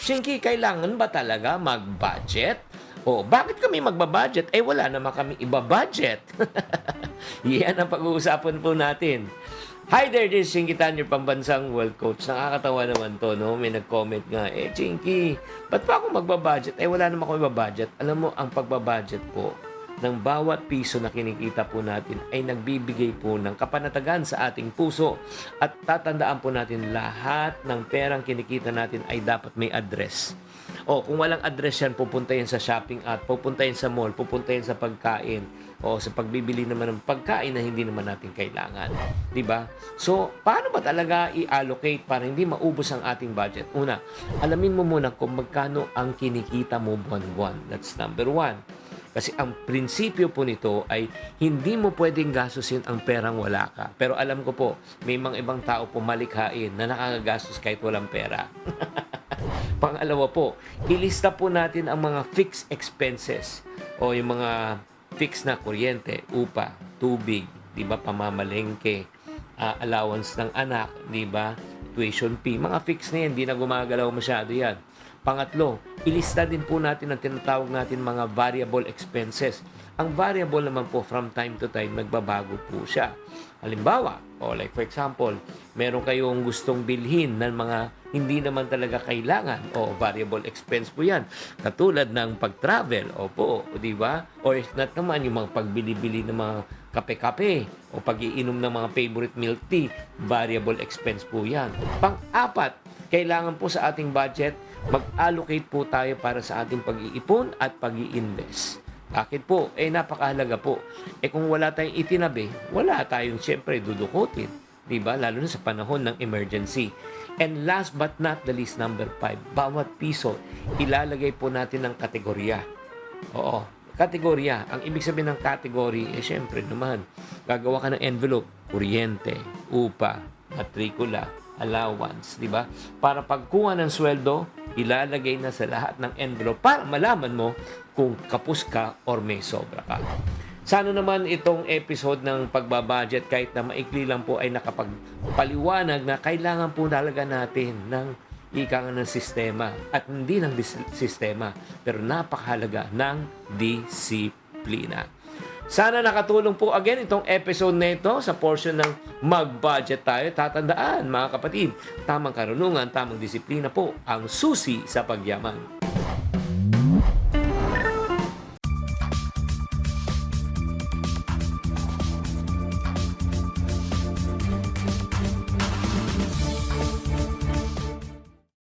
Shinky, kailangan ba talaga mag-budget? O, bakit kami magbabudget? Eh, wala naman kami iba-budget. Yan ang pag-uusapan po natin. Hi there, this is Chinky Tan, your pambansang world coach. Nakakatawa naman to, no? May nag-comment nga, Chinky, ba't pa ako magbabudget? Eh, wala naman ako iba-budget. Alam mo, ang pagbabudget po, ng bawat piso na kinikita po natin ay nagbibigay po ng kapanatagan sa ating puso. At tatandaan po natin lahat ng perang kinikita natin ay dapat may address. O kung walang address yan, pupunta yan sa shopping at pupunta yan sa mall, pupunta yan sa pagkain o sa pagbibili naman ng pagkain na hindi naman natin kailangan. Diba? So, paano ba talaga i-allocate para hindi maubos ang ating budget? Una, alamin mo muna kung magkano ang kinikita mo buwan-buwan. That's number one. Kasi ang prinsipyo po nito ay hindi mo pwedeng gastusin ang perang wala ka. Pero alam ko po, may mga ibang tao po malikhain na nakakagastos kahit walang pera. Pangalawa po, ilista po natin ang mga fixed expenses o yung mga fixed na kuryente, upa, tubig, di ba, pamamalengke, allowance ng anak, di ba, tuition fee, mga fixed na yan, hindi na gumagalaw masyado yan. Pangatlo, ilista din po natin ang tinatawag natin mga variable expenses. Ang variable naman po from time to time, nagbabago po siya. Halimbawa, like for example, meron kayong gustong bilhin ng mga hindi naman talaga kailangan, variable expense po yan. Katulad ng pag-travel, di ba? Or if not naman, yung mga pagbili-bili ng mga kape-kape o pag-iinom ng mga favorite milk tea, variable expense po yan. Pang-apat, kailangan po sa ating budget, mag-allocate po tayo para sa ating pag-iipon at pag-i-invest. Bakit po? Napakahalaga po. Kung wala tayong itinabi, wala tayong siyempre dudukutin. Diba? Lalo na sa panahon ng emergency. And last but not the least, number 5, bawat piso, ilalagay po natin ng kategorya. Oo, kategorya. Ang ibig sabihin ng category, siyempre naman, gagawa ka ng envelope, kuryente, upa, matrikula, allowance, di ba? Para pagkuha ng sweldo, ilalagay na sa lahat ng envelope para malaman mo kung kapos ka or may sobra ka. Sana naman itong episode ng pagbabudget kahit na maikli lang po ay nakapagpaliwanag na kailangan po talaga natin ng ika ng sistema at hindi ng sistema pero napakahalaga ng disiplina. Sana nakatulong po again itong episode na ito sa portion ng mag-budget tayo. Tatandaan mga kapatid, tamang karunungan, tamang disiplina po ang susi sa pagyaman.